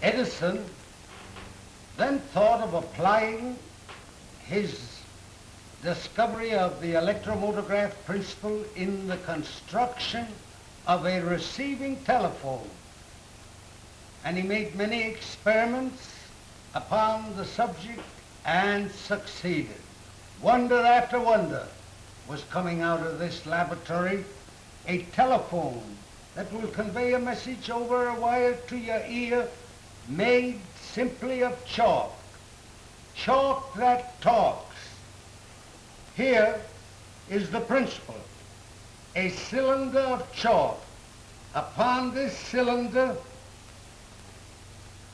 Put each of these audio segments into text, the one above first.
Edison then thought of applying his discovery of the electromotograph principle in the construction of a receiving telephone. And he made many experiments upon the subject and succeeded. Wonder after wonder was coming out of this laboratory. A telephone that will convey a message over a wire to your ear, made simply of chalk. Chalk that talks. Here is the principle. A cylinder of chalk. Upon this cylinder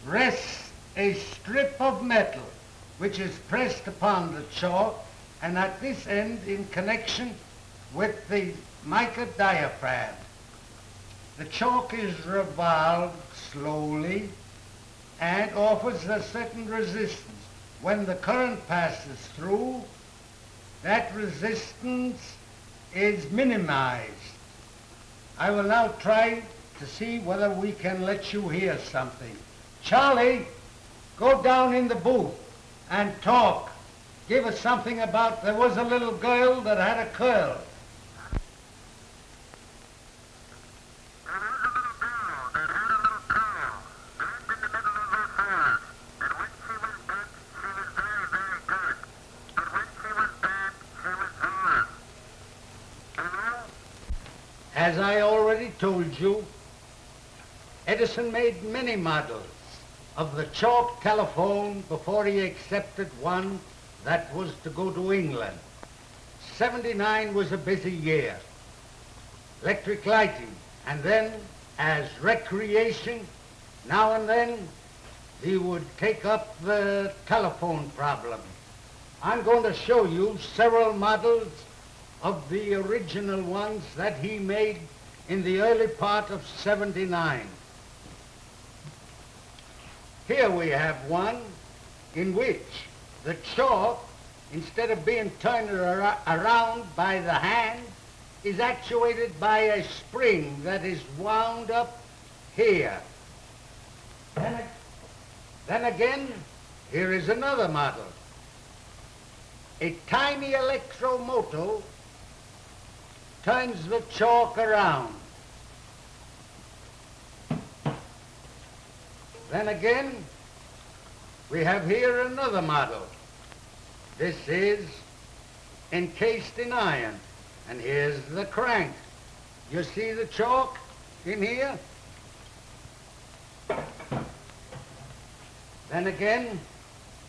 rests a strip of metal which is pressed upon the chalk, and at this end in connection with the mica diaphragm. The chalk is revolved slowly and offers a certain resistance. When the current passes through, that resistance is minimized. I will now try to see whether we can let you hear something. Charlie, go down in the booth and talk. Give us something about, there was a little girl that had a curl. As I already told you, Edison made many models of the chalk telephone before he accepted one that was to go to England. 79 was a busy year. Electric lighting, and then as recreation, now and then he would take up the telephone problem. I'm going to show you several models of the original ones that he made in the early part of 79. Here we have one in which the chalk, instead of being turned around by the hand, is actuated by a spring that is wound up here. Then again, here is another model. A tiny electromotor turns the chalk around. Then again, we have here another model. This is encased in iron, and here's the crank. You see the chalk in here? Then again,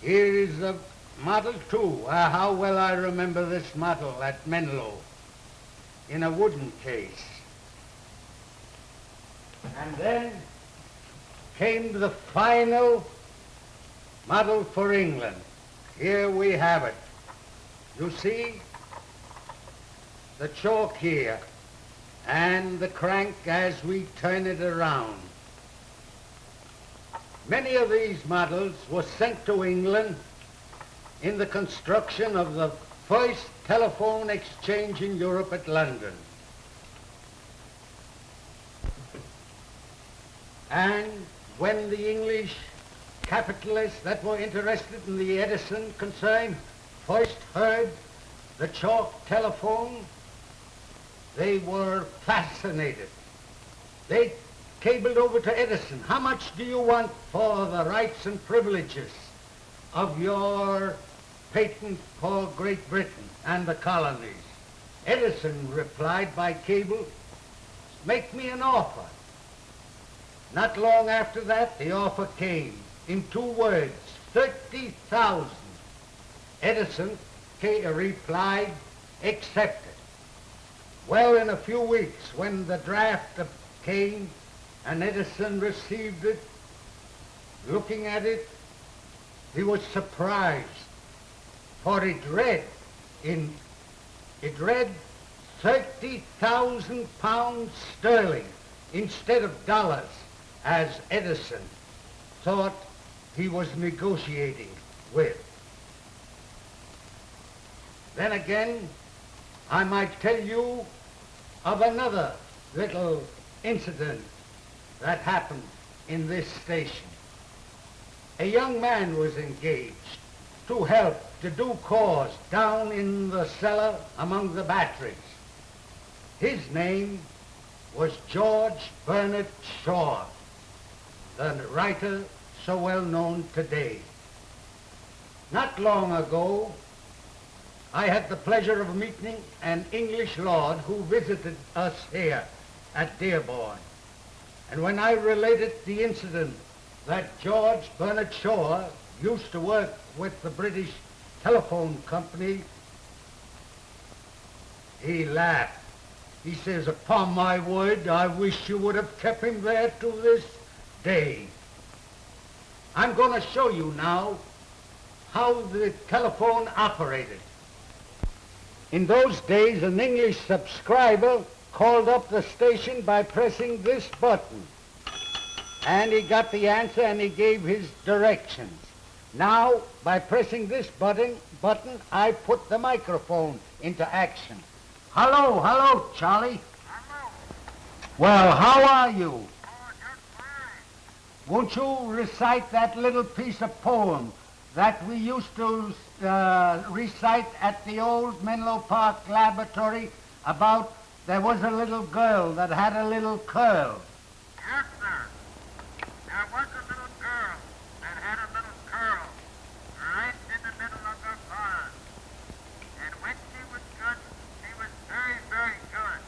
here is the Model 2. How well I remember this model at Menlo, in a wooden case. And then came the final model for England. Here we have it. You see the chalk here and the crank as we turn it around. Many of these models were sent to England in the construction of the first telephone exchange in Europe at London. And when the English capitalists that were interested in the Edison concern first heard the chalk telephone, they were fascinated. They cabled over to Edison, "How much do you want for the rights and privileges of your patent for Great Britain and the colonies?" Edison replied by cable, "Make me an offer." Not long after that, the offer came in 2 words, 30,000. Edison replied, "Accepted." Well, in a few weeks, when the draft came and Edison received it, looking at it, he was surprised, for it read 30,000 pounds sterling instead of dollars, as Edison thought he was negotiating with. Then again, I might tell you of another little incident that happened in this station. a young man was engaged to help, to do cause down in the cellar among the batteries. His name was George Bernard Shaw, the writer so well known today. Not long ago, I had the pleasure of meeting an English lord who visited us here at Dearborn. And when I related the incident that George Bernard Shaw used to work with the British Telephone Company, he laughed. He says, "Upon my word, I wish you would have kept him there to this day." I'm going to show you now how the telephone operated. In those days, an English subscriber called up the station by pressing this button. And he got the answer and he gave his directions. Now, by pressing this button, I put the microphone into action. Hello, hello, Charlie. Hello. Well, how are you? Oh, just fine. Won't you recite that little piece of poem that we used to recite at the old Menlo Park laboratory about there was a little girl that had a little curl? Yes, sir. There was a little girl that had a little curl right in the middle of her forehead. And when she was good, she was very, very good.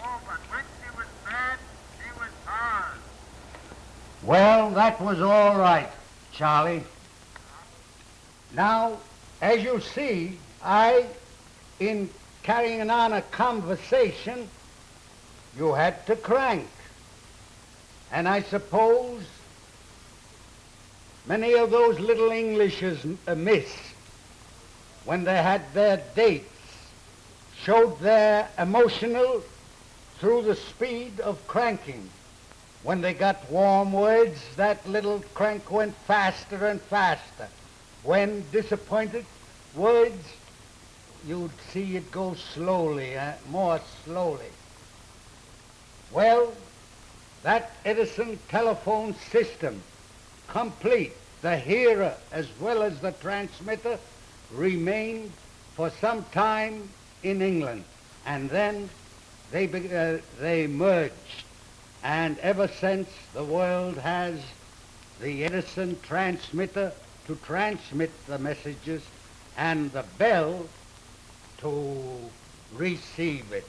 Oh, but when she was bad, she was hard. Well, that was all right, Charlie. Now, as you see, in carrying on a conversation, you had to crank. And I suppose many of those little Englishes miss when they had their dates, showed their emotional through the speed of cranking. When they got warm words, that little crank went faster and faster. When disappointed words, you'd see it go slowly, more slowly. Well, that Edison telephone system, complete, the hearer as well as the transmitter, remained for some time in England. And then they merged. And ever since, the world has the Edison transmitter to transmit the messages and the bell to receive it.